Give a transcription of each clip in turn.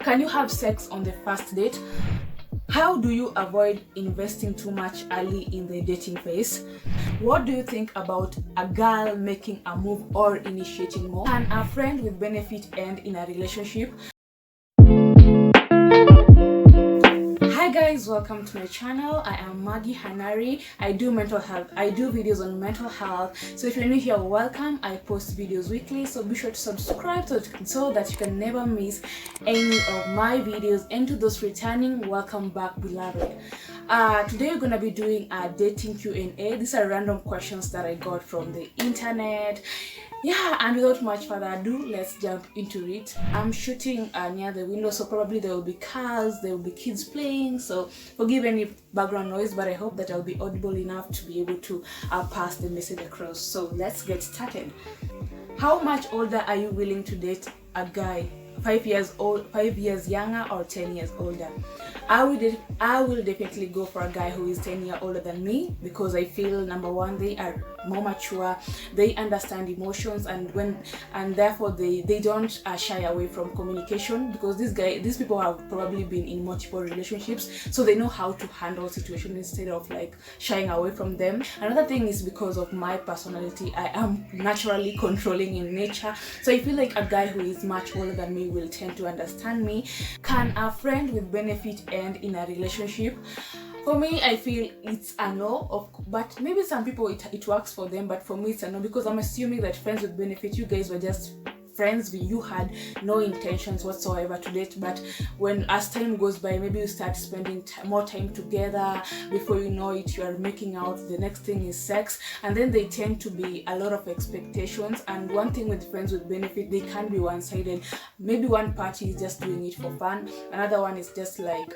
Can you have sex on the first date? How do you avoid investing too much early in the dating phase? What do you think about a girl making a move or initiating more? Can a friend with benefit end in a relationship? Hi guys, welcome to my channel. I am Maggie Hanari. I do mental health. I do videos on mental health. So if you're new here, welcome. I post videos weekly, so be sure to subscribe so that you can never miss any of my videos. And to those returning, welcome back, beloved. Today we're gonna be doing a dating Q&A. These are random questions that I got from the internet. Yeah, and without much further ado, let's jump into it. I'm shooting near the window, so probably there will be cars, there will be kids playing, so forgive any background noise, but I hope that I'll be audible enough to be able to pass the message across. So let's get started. How much older are you willing to date a guy? 5 years old, 5 years younger, or 10 years older? I will definitely go for a guy who is 10 years older than me, because I feel, number one, they are more mature, they understand emotions, and therefore they don't shy away from communication, because these people have probably been in multiple relationships, so they know how to handle situations instead of like shying away from them. Another thing is because of my personality. I am naturally controlling in nature, so I feel like a guy who is much older than me will tend to understand me. Can a friend with benefit end in a relationship? For me, I feel it's a no, but maybe some people it works for them, but for me it's a no, because I'm assuming that friends with benefit, you guys were just friends, you had no intentions whatsoever to date, but as time goes by, maybe you start spending more time together. Before you know it, you are making out. The next thing is sex, and then they tend to be a lot of expectations. And one thing with friends with benefit, they can be one-sided. Maybe one party is just doing it for fun, another one is just like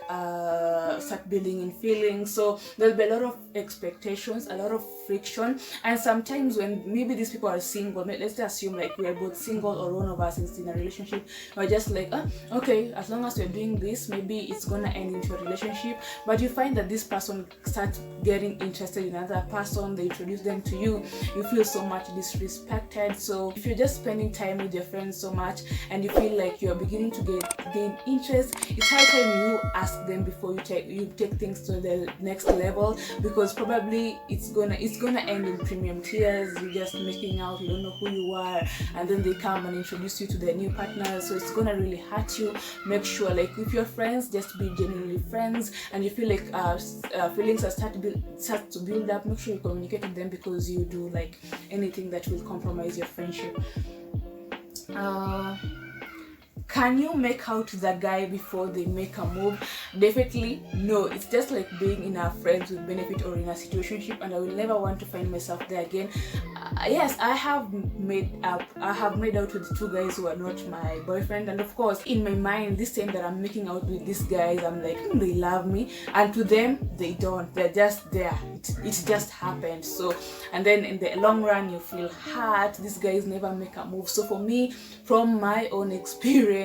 start building in feelings. So there'll be a lot of expectations, a lot of friction, and sometimes when maybe these people are single, let's just assume like we are both single, or one of us is in a relationship, we're just like, okay, as long as we're doing this, maybe it's gonna end into a relationship. But you find that this person starts getting interested in another person, they introduce them to you, you feel so much disrespected. So if you're just spending time with your friends so much and you feel like you're beginning to gain interest, it's high time you ask them before you take things to the next level, because probably it's gonna end in premium tears. You're just making out, you don't know who you are, and then they come and introduce you to their new partner, so it's gonna really hurt you. Make sure, like, if you're friends, just be genuinely friends, and you feel like feelings are start to build up, make sure you communicate with them, because you do like anything that will compromise your friendship. Can you make out the guy before they make a move? Definitely no. It's just like being in a friends with benefit or in a situationship, and I will never want to find myself there again. Yes, I have made out with two guys who are not my boyfriend, and of course in my mind, this time that I'm making out with these guys, I'm like, they love me, and to them they don't. They're just there. It just happened. So, and then in the long run you feel hurt. These guys never make a move. So for me, from my own experience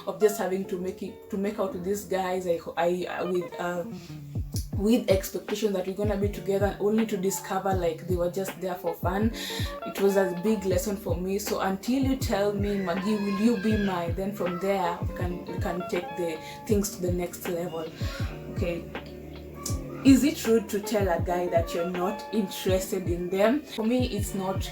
of just having to make out with these guys, with expectation that we're gonna be together, only to discover like they were just there for fun, it was a big lesson for me. So until you tell me, Maggie, will you be mine, then from there we can take the things to the next level. Okay, is it rude to tell a guy that you're not interested in them? For me, it's not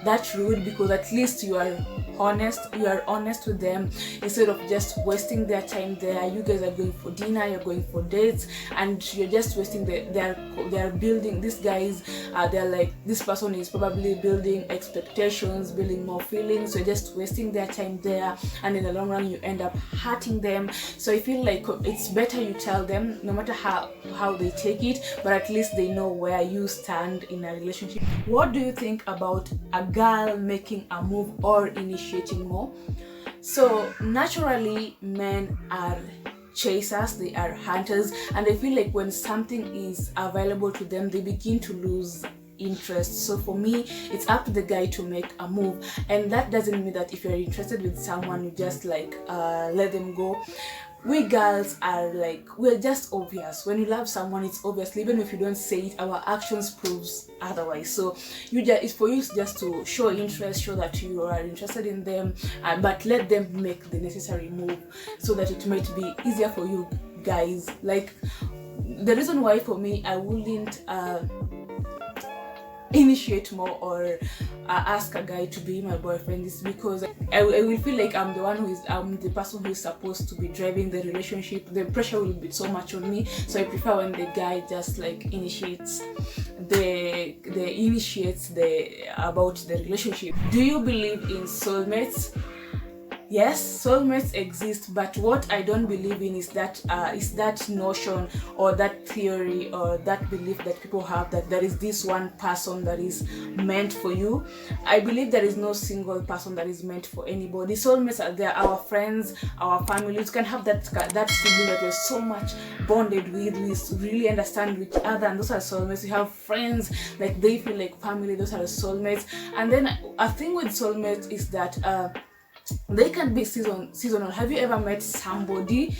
that rude, because at least you are honest with them, instead of just wasting their time there. You guys are going for dinner, you're going for dates, and you're just wasting they're building, these guys, they're like, this person is probably building expectations, building more feelings, so you're just wasting their time there, and in the long run you end up hurting them. So I feel like it's better you tell them, no matter how they take it, but at least they know where you stand in a relationship. What do you think about a girl making a move or initiating more? So naturally, men are chasers, they are hunters, and I feel like when something is available to them, they begin to lose interest. So for me, it's up to the guy to make a move, and that doesn't mean that if you're interested with someone, you just like let them go. we girls are like, we're just obvious. When you love someone, it's obvious. Even if you don't say it, our actions proves otherwise. So it's for you just to show interest, show that you are interested in them, but let them make the necessary move so that it might be easier for you guys. Like, the reason why for me I wouldn't initiate more or ask a guy to be my boyfriend is because I will feel like I'm the person who is supposed to be driving the relationship. The pressure will be so much on me, so I prefer when the guy just like initiates about the relationship. Do you believe in soulmates? Yes, soulmates exist, but what I don't believe in is that notion or that theory or that belief that people have that there is this one person that is meant for you. I believe there is no single person that is meant for anybody. Soulmates are there, our friends, our families can have that sibling that we're so much bonded with, we really understand each other, and those are soulmates. We have friends like they feel like family, those are soulmates. And then a thing with soulmates is that they can be seasonal. Have you ever met somebody,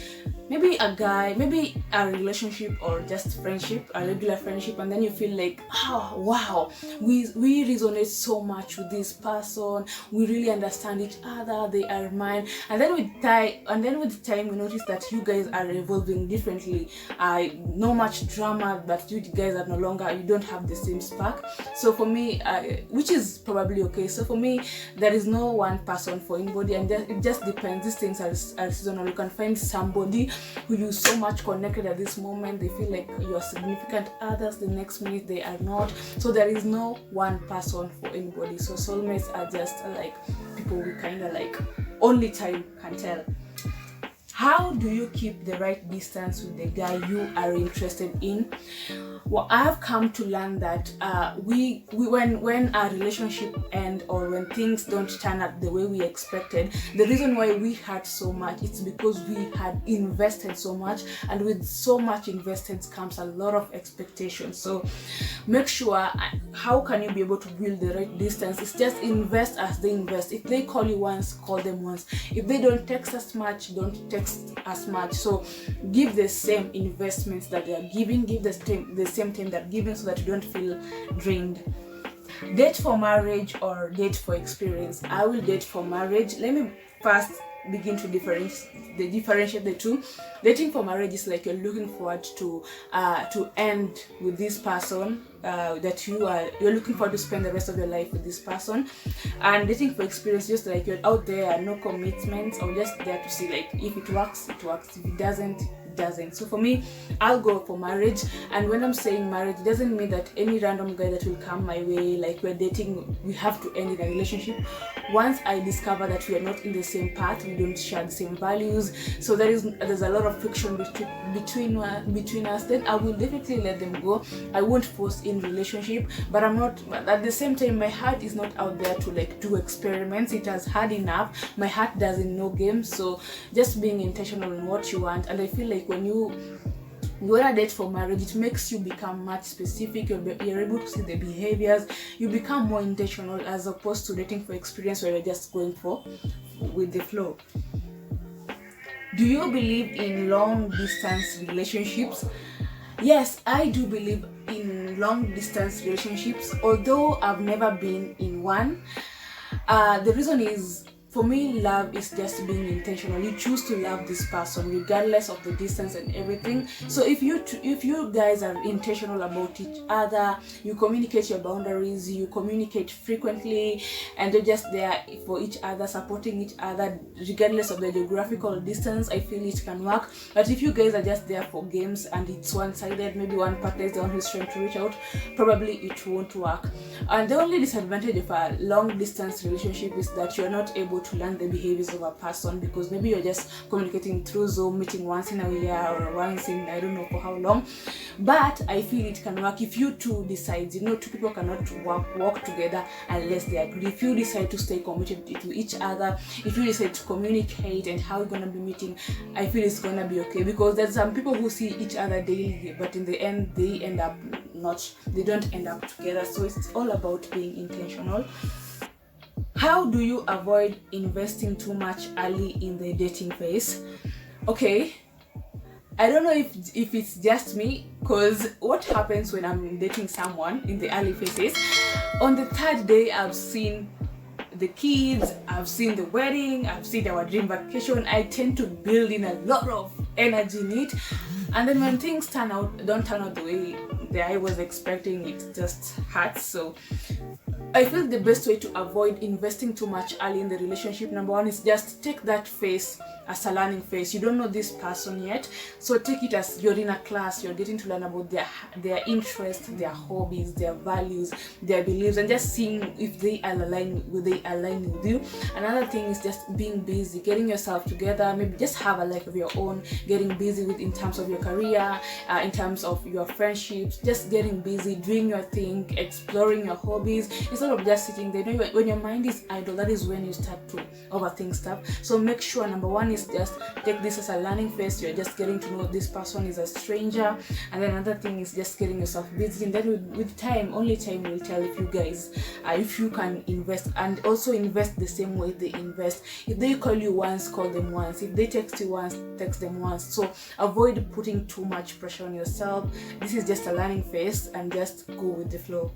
maybe a guy, maybe a relationship or just friendship, a regular friendship, and then you feel like, oh wow, we resonate so much with this person, we really understand each other, they are mine. And then with time we notice that you guys are evolving differently. No much drama, but you guys are no longer, you don't have the same spark. So for me, which is probably okay. So for me, there is no one person for anybody, and it just depends. These things are seasonal. You can find somebody who you so much connected at this moment, they feel like you are significant others, the next minute they are not. So there is no one person for anybody. So soulmates are just like people we kind of like only time can tell. How do you keep the right distance with the guy you are interested in? Well, I have come to learn that when our relationship ends or when things don't turn out the way we expected, the reason why we hurt so much, it's because we had invested so much, and with so much invested comes a lot of expectations. So make sure, how can you be able to build the right distance? It's just invest as they invest. If they call you once, call them once. If they don't text as much, don't text as much. So give the same investments that they are giving, give the same time they're giving, so that you don't feel drained. Date for marriage or date for experience? I will date for marriage. Let me first begin to differentiate the two. Dating for marriage is like you're looking forward to end with this person, that you're looking forward to spend the rest of your life with this person. And dating for experience, just like you're out there, no commitments, or just there to see like if it works, it works. If it doesn't, it doesn't. So for me, I'll go for marriage. And when I'm saying marriage, it doesn't mean that any random guy that will come my way, like we're dating, we have to end in a relationship. Once I discover that we are not in the same path, we don't share the same values, so there's a lot of friction between us, then I will definitely let them go. I won't force in relationship, but I'm not, at the same time, my heart is not out there to like do experiments. It has had enough. My heart doesn't know games. So just being intentional in what you want. And I feel like when you want to date for marriage, it makes you become much specific. You're able to see the behaviors. You become more intentional, as opposed to dating for experience where you're just going with the flow. Do you believe in long distance relationships? Yes, I do believe in long distance relationships, although I've never been in one. The reason is, for me, love is just being intentional. You choose to love this person regardless of the distance and everything. So if you guys are intentional about each other, you communicate your boundaries, you communicate frequently, and you're just there for each other, supporting each other regardless of the geographical distance, I feel it can work. But if you guys are just there for games and it's one-sided, maybe one partner is the one who's trying to reach out, probably it won't work. And the only disadvantage of a long distance relationship is that you're not able to learn the behaviors of a person, because maybe you're just communicating through Zoom, meeting once in a year or once in I don't know for how long. But I feel it can work if you two decide. Two people cannot work together unless they agree. If you decide to stay committed to each other, if you decide to communicate and how you're gonna be meeting, I feel it's gonna be okay. Because there's some people who see each other daily, but in the end they don't end up together. So it's all about being intentional. How do you avoid investing too much early in the dating phase? Okay, I don't know if it's just me, because what happens when I'm dating someone in the early phases, on the third day I've seen the kids, I've seen the wedding, I've seen our dream vacation. I tend to build in a lot of energy in it, and then when things don't turn out the way that I was expecting, it just hurts. So I feel the best way to avoid investing too much early in the relationship, number one, is just take that phase as a learning phase. You don't know this person yet, so take it as you're in a class, you're getting to learn about their interests, their hobbies, their values, their beliefs, and just seeing if they align with you. Another thing is just being busy, getting yourself together, maybe just have a life of your own, getting busy with in terms of your career, in terms of your friendships, just getting busy, doing your thing, exploring your hobbies, instead of just sitting there. When your mind is idle, that is when you start to overthink stuff. So make sure, number one, is just take this as a learning phase. You're just getting to know this person is a stranger, and then another thing is just getting yourself busy, and then with time, only time will tell if you guys if you can invest, and also invest the same way they invest. If they call you once, call them once. If they text you once, text them once. So avoid putting too much pressure on yourself. This is just a learning phase, and just go with the flow.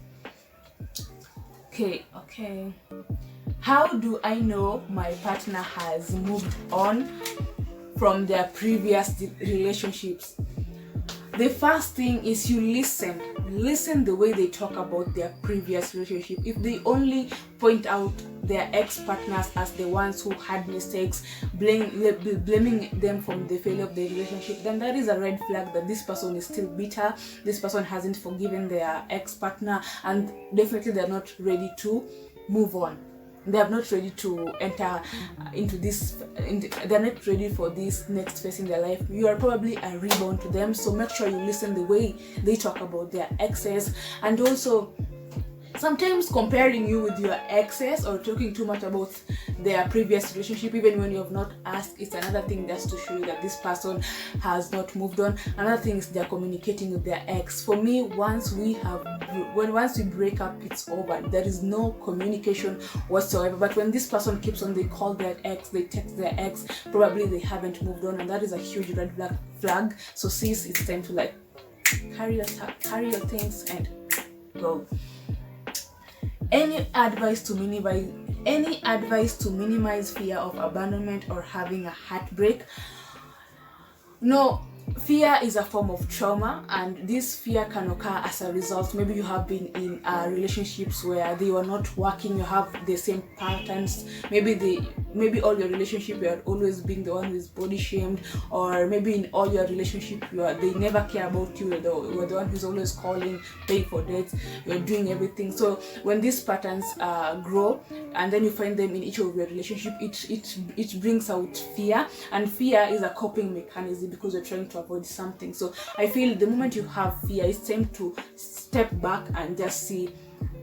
Okay. How do I know my partner has moved on from their previous relationships? The first thing is you listen the way they talk about their previous relationship. If they only point out their ex-partners as the ones who had mistakes, blaming them from the failure of the relationship, then that is a red flag that this person is still bitter, this person hasn't forgiven their ex-partner, and definitely they're not ready to move on. They are not ready to enter into this, they're not ready for this next phase in their life. You are probably a rebound to them, so make sure you listen the way they talk about their exes. And also, sometimes comparing you with your exes or talking too much about their previous relationship, even when you have not asked, it's another thing just to show you that this person has not moved on. Another thing is they're communicating with their ex. For me, once we break up, it's over. There is no communication whatsoever. But when this person keeps on, they call their ex, they text their ex, probably they haven't moved on, and that is a huge red flag. So sis, it's time to carry your things and go. Any advice to minimize fear of abandonment or having a heartbreak? No, fear is a form of trauma, and this fear can occur as a result. Maybe you have been in relationships where they were not working, you have the same patterns. Maybe all your relationship you are always being the one who is body shamed, or maybe in all your relationship they never care about you. You're the one who's always calling, paying for dates, you're doing everything. So when these patterns grow, and then you find them in each of your relationship, it brings out fear, and fear is a coping mechanism because you're trying to avoid something. So I feel the moment you have fear, it's time to step back and just see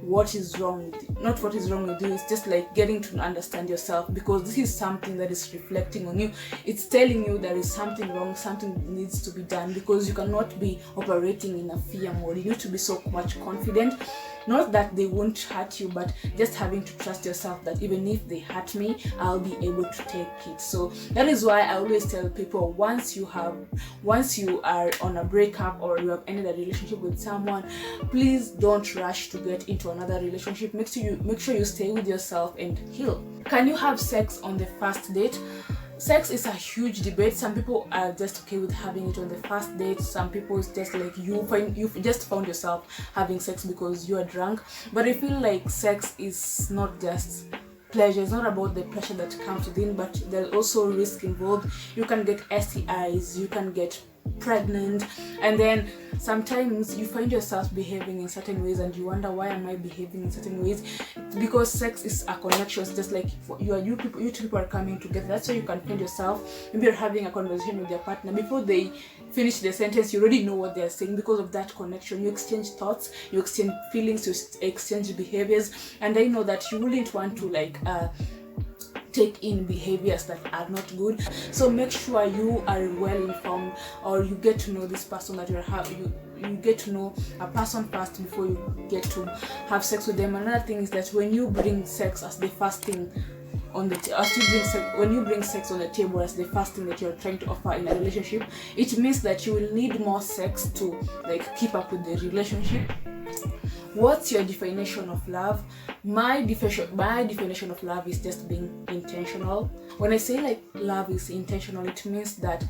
what is wrong with you. Not what is wrong with you, it's just getting to understand yourself, because this is something that is reflecting on you. It's telling you there is something wrong, something needs to be done, because you cannot be operating in a fear mode. You need to be so much confident. Not that they won't hurt you, but just having to trust yourself that even if they hurt me, I'll be able to take it. So that is why I always tell people, once you are on a breakup or you have ended a relationship with someone, please don't rush to get into another relationship. Make sure you stay with yourself and heal. Can you have sex on the first date? Sex is a huge debate. Some people are just okay with having it on the first date. Some people it's just you've just found yourself having sex because you are drunk. But I feel like sex is not just pleasure. It's not about the pressure that comes within, but there's also risk involved. You can get STIs, you can get pregnant, and then sometimes you find yourself behaving in certain ways and you wonder, why am I behaving in certain ways? Because sex is a connection. It's just like you two people are coming together. That's why you can find yourself, maybe you're having a conversation with your partner, before they finish the sentence you already know what they're saying, because of that connection. You exchange thoughts, you exchange feelings, you exchange behaviors, and I know that you wouldn't want to take in behaviors that are not good. So make sure you are well informed, or you get to know this person that you get to know a person first before you get to have sex with them. Another thing is that when you bring sex as the first thing on the when you bring sex on the table as the first thing that you're trying to offer in a relationship, it means that you will need more sex to like keep up with the relationship. What's your definition of love? My definition of love is just being intentional. When I say like love is intentional, it means that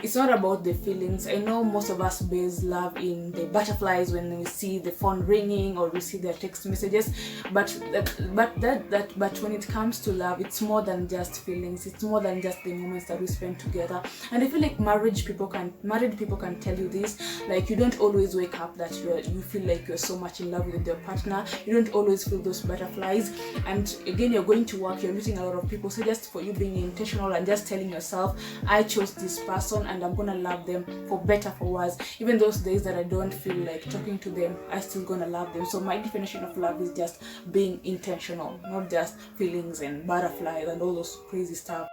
it's not about the feelings. I know most of us base love in the butterflies when we see the phone ringing or we see their text messages, but when it comes to love, it's more than just feelings. It's more than just the moments that we spend together. And I feel like married people can tell you this. Like, you don't always wake up that you feel like you're so much in love with your partner. You don't always feel those butterflies. And again, you're going to work, you're meeting a lot of people. So just for you being intentional and just telling yourself, I chose this person and I'm gonna love them for better, for worse. Even those days that I don't feel like talking to them, I still gonna love them. So my definition of love is just being intentional, not just feelings and butterflies and all those crazy stuff.